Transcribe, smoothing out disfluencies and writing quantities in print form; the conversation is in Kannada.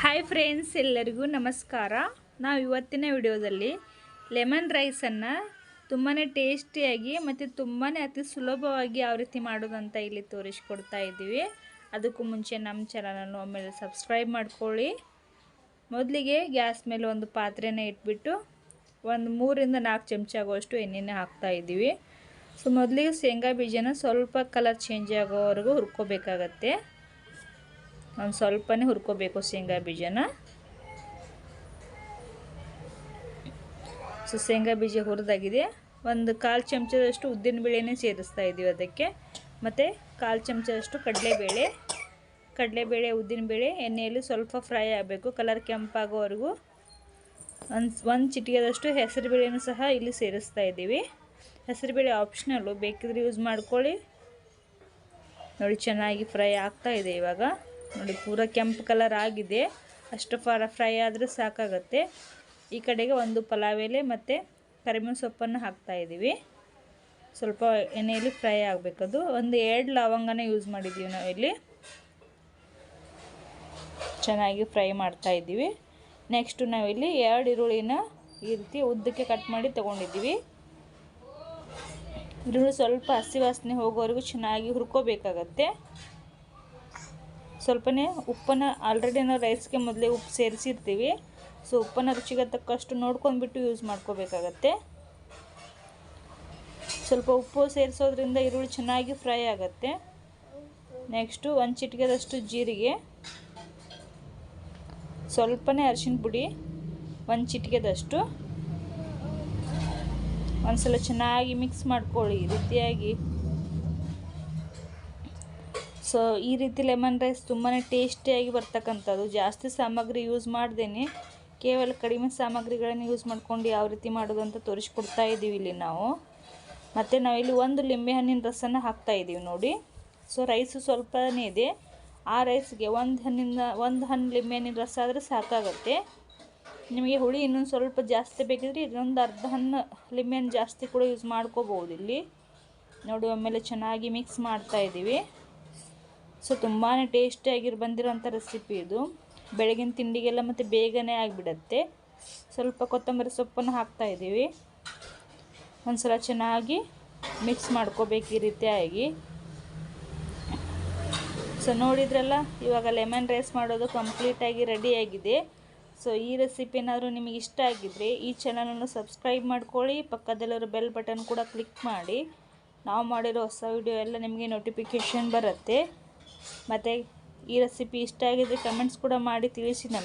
ಹಾಯ್ ಫ್ರೆಂಡ್ಸ್, ಎಲ್ಲರಿಗೂ ನಮಸ್ಕಾರ. ನಾವು ಇವತ್ತಿನ ವಿಡಿಯೋದಲ್ಲಿ ಲೆಮನ್ ರೈಸನ್ನು ತುಂಬಾ ಟೇಸ್ಟಿಯಾಗಿ ಮತ್ತು ತುಂಬಾ ಅತಿ ಸುಲಭವಾಗಿ ಯಾವ ರೀತಿ ಮಾಡೋದಂತ ಇಲ್ಲಿ ತೋರಿಸ್ಕೊಡ್ತಾ ಇದ್ದೀವಿ. ಅದಕ್ಕೂ ಮುಂಚೆ ನಮ್ಮ ಚಾನಲನ್ನು ಒಮ್ಮೆಲೆ ಸಬ್ಸ್ಕ್ರೈಬ್ ಮಾಡ್ಕೊಳ್ಳಿ. ಮೊದಲಿಗೆ ಗ್ಯಾಸ್ ಮೇಲೆ ಒಂದು ಪಾತ್ರೆನ ಇಟ್ಬಿಟ್ಟು ಒಂದು 3 ರಿಂದ 4 ಚಮಚ ಆಗುವಷ್ಟು ಎಣ್ಣೆನ ಹಾಕ್ತಾ ಇದ್ದೀವಿ. ಸೊ ಮೊದಲಿಗೆ ಶೇಂಗಾ ಬೀಜನ ಸ್ವಲ್ಪ ಕಲರ್ ಚೇಂಜ್ ಆಗೋವರೆಗೂ ಹುರ್ಕೋಬೇಕಾಗತ್ತೆ. ಒಂದು ಸ್ವಲ್ಪನೇ ಹುರ್ಕೋಬೇಕು ಶೇಂಗಾ ಬೀಜನ. ಸೊ ಶೇಂಗಾ ಬೀಜ ಹುರಿದಾಗಿದೆ. ಒಂದು 1/4 ಚಮಚದಷ್ಟು ಉದ್ದಿನ ಬೇಳೆನೇ ಸೇರಿಸ್ತಾ ಇದ್ದೀವಿ ಅದಕ್ಕೆ. ಮತ್ತು 1/4 ಚಮಚದಷ್ಟು ಕಡಲೆಬೇಳೆ ಉದ್ದಿನಬೇಳೆ ಎಣ್ಣೆಯಲ್ಲಿ ಸ್ವಲ್ಪ ಫ್ರೈ ಆಗಬೇಕು, ಕಲರ್ ಕೆಂಪಾಗೋವರೆಗೂ. ಒಂದು ಚಿಟಿಕೆದಷ್ಟು ಹೆಸರುಬೇಳೆನೂ ಸಹ ಇಲ್ಲಿ ಸೇರಿಸ್ತಾ ಇದ್ದೀವಿ. ಹೆಸರುಬೇಳೆ ಆಪ್ಷನಲ್ಲು, ಬೇಕಿದ್ರೆ ಯೂಸ್ ಮಾಡ್ಕೊಳ್ಳಿ. ನೋಡಿ, ಚೆನ್ನಾಗಿ ಫ್ರೈ ಆಗ್ತಾ ಇದೆ. ಇವಾಗ ನೋಡಿ, ಪೂರ ಕೆಂಪು ಕಲರ್ ಆಗಿದೆ. ಅಷ್ಟು ಫ್ರೈ ಆದರೆ ಸಾಕಾಗತ್ತೆ. ಈ ಕಡೆಗೆ ಒಂದು ಪಲಾವ್ ಎಲೆ ಮತ್ತು ಕರಿಬೇವಿನ ಸೊಪ್ಪನ್ನು ಹಾಕ್ತಾ ಇದ್ದೀವಿ. ಸ್ವಲ್ಪ ಎಣ್ಣೆಯಲ್ಲಿ ಫ್ರೈ ಆಗಬೇಕದು. ಒಂದು 2 ಲವಂಗನ ಯೂಸ್ ಮಾಡಿದ್ದೀವಿ ನಾವಿಲ್ಲಿ. ಚೆನ್ನಾಗಿ ಫ್ರೈ ಮಾಡ್ತಾ ಇದ್ದೀವಿ. ನೆಕ್ಸ್ಟು ನಾವಿಲ್ಲಿ 2 ಈರುಳ್ಳಿನ ಈ ರೀತಿ ಉದ್ದಕ್ಕೆ ಕಟ್ ಮಾಡಿ ತೊಗೊಂಡಿದ್ದೀವಿ. ಈರುಳ್ಳಿ ಸ್ವಲ್ಪ ಹಸಿ ವಾಸನೆ ಹೋಗೋವರೆಗೂ ಚೆನ್ನಾಗಿ ಹುರ್ಕೋಬೇಕಾಗತ್ತೆ. ಸ್ವಲ್ಪನೇ ಉಪ್ಪನ್ನು ಆಲ್ರೆಡಿ ನಾವು ರೈಸ್ಗೆ ಮೊದಲೇ ಉಪ್ಪು ಸೇರಿಸಿರ್ತೀವಿ. ಸೊ ಉಪ್ಪನ್ನು ರುಚಿಗೆ ತಕ್ಕಷ್ಟು ನೋಡ್ಕೊಂಡ್ಬಿಟ್ಟು ಯೂಸ್ ಮಾಡ್ಕೋಬೇಕಾಗತ್ತೆ. ಸ್ವಲ್ಪ ಉಪ್ಪು ಸೇರಿಸೋದ್ರಿಂದ ಈರುಳ್ಳಿ ಚೆನ್ನಾಗಿ ಫ್ರೈ ಆಗುತ್ತೆ. ನೆಕ್ಸ್ಟು ಒಂದು ಚಿಟಿಕೆದಷ್ಟು ಜೀರಿಗೆ, ಸ್ವಲ್ಪನೇ ಅರಿಶಿನ ಪುಡಿ, ಒಂದು ಚಿಟಿಕೆದಷ್ಟು. ಒಂದ್ಸಲ ಚೆನ್ನಾಗಿ ಮಿಕ್ಸ್ ಮಾಡ್ಕೊಳ್ಳಿ ಈ ರೀತಿಯಾಗಿ. ಸೊ ಈ ರೀತಿ ಲೆಮನ್ ರೈಸ್ ತುಂಬಾ ಟೇಸ್ಟಿಯಾಗಿ ಬರ್ತಕ್ಕಂಥದ್ದು. ಜಾಸ್ತಿ ಸಾಮಗ್ರಿ ಯೂಸ್ ಮಾಡ್ದೇನೆ ಕೇವಲ ಕಡಿಮೆ ಸಾಮಗ್ರಿಗಳನ್ನು ಯೂಸ್ ಮಾಡ್ಕೊಂಡು ಯಾವ ರೀತಿ ಮಾಡೋದು ಅಂತ ತೋರಿಸ್ಕೊಡ್ತಾ ಇದ್ದೀವಿ ಇಲ್ಲಿ ನಾವು. ಮತ್ತು ನಾವಿಲ್ಲಿ 1 ಲಿಂಬೆಹಣ್ಣಿನ ರಸನ ಹಾಕ್ತಾ ಇದ್ದೀವಿ ನೋಡಿ. ಸೊ ರೈಸು ಸ್ವಲ್ಪನೇ ಇದೆ. ಆ ರೈಸ್ಗೆ ಒಂದು ಹಣ್ಣು ಲಿಂಬೆಹಣ್ಣಿನ ರಸ ಆದರೆ ಸಾಕಾಗುತ್ತೆ. ನಿಮಗೆ ಹುಳಿ ಇನ್ನೊಂದು ಸ್ವಲ್ಪ ಜಾಸ್ತಿ ಬೇಕಿದ್ರೆ ಇನ್ನೊಂದು ಅರ್ಧ ಹಣ್ಣು ಲಿಂಬೆಹಣ್ಣು ಜಾಸ್ತಿ ಕೂಡ ಯೂಸ್ ಮಾಡ್ಕೋಬೋದು ಇಲ್ಲಿ. ನೋಡಿ, ಆಮೇಲೆ ಚೆನ್ನಾಗಿ ಮಿಕ್ಸ್ ಮಾಡ್ತಾ ಇದ್ದೀವಿ. ಸೊ ತುಂಬಾ ಟೇಸ್ಟಿಯಾಗಿ ಬಂದಿರೋಂಥ ರೆಸಿಪಿ ಇದು. ಬೆಳಗಿನ ತಿಂಡಿಗೆಲ್ಲ ಮತ್ತು ಬೇಗನೆ ಆಗಿಬಿಡತ್ತೆ. ಸ್ವಲ್ಪ ಕೊತ್ತಂಬರಿ ಸೊಪ್ಪನ್ನು ಹಾಕ್ತಾ ಇದ್ದೀವಿ. ಒಂದು ಸಲ ಚೆನ್ನಾಗಿ ಮಿಕ್ಸ್ ಮಾಡ್ಕೋಬೇಕು ಈ ರೀತಿಯಾಗಿ. ಸೊ ನೋಡಿದ್ರಲ್ಲ, ಇವಾಗ ಲೆಮನ್ ರೈಸ್ ಮಾಡೋದು ಕಂಪ್ಲೀಟಾಗಿ ರೆಡಿಯಾಗಿದೆ. ಸೊ ಈ ರೆಸಿಪಿ ಏನಾದರೂ ನಿಮಗೆ ಇಷ್ಟ ಆಗಿದ್ದರೆ ಈ ಚಾನಲನ್ನು ಸಬ್ಸ್ಕ್ರೈಬ್ ಮಾಡ್ಕೊಳ್ಳಿ. ಪಕ್ಕದಲ್ಲಿರೋ ಬೆಲ್ ಬಟನ್ ಕೂಡ ಕ್ಲಿಕ್ ಮಾಡಿ. ನಾವು ಮಾಡಿರೋ ಹೊಸ ವಿಡಿಯೋ ಎಲ್ಲ ನಿಮಗೆ ನೋಟಿಫಿಕೇಷನ್ ಬರುತ್ತೆ. ಮತ್ತು ಈ ರೆಸಿಪಿ ಇಷ್ಟ ಆಗಿದ್ದರೆ ಕಮೆಂಟ್ಸ್ ಕೂಡ ಮಾಡಿ ತಿಳಿಸಿ ನಮಗೆ.